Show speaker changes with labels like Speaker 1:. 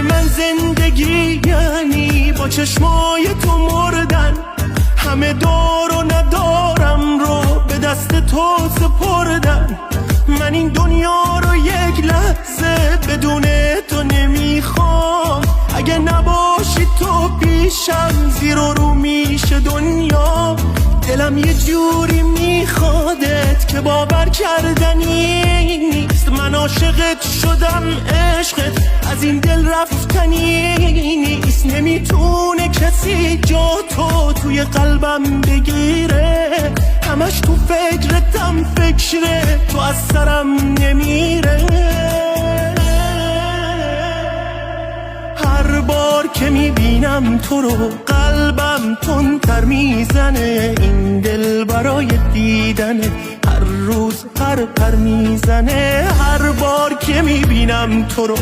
Speaker 1: من زندگی یعنی با چشمای تو مردن، همه دار و ندارم رو به دست تو سپردن. من این دنیا رو یک لحظه بدون تو نمیخوام، اگه نباشی تو پیشم زیر و رو میشه دنیا. دلم یه جوری میخوادت که باور کردنی نیست، من عاشقت شدم عشقت از این دل رفتنی نیست. نمیتونه کسی جا تو توی قلبم بگیره، همش تو فکرتم فکره تو از سرم نمیره. هر بار که میبینم تو رو قلبم تندتر میزنه، این دل برای دیدنه هر روز پر میزنه. هر بار که میبینم تو رو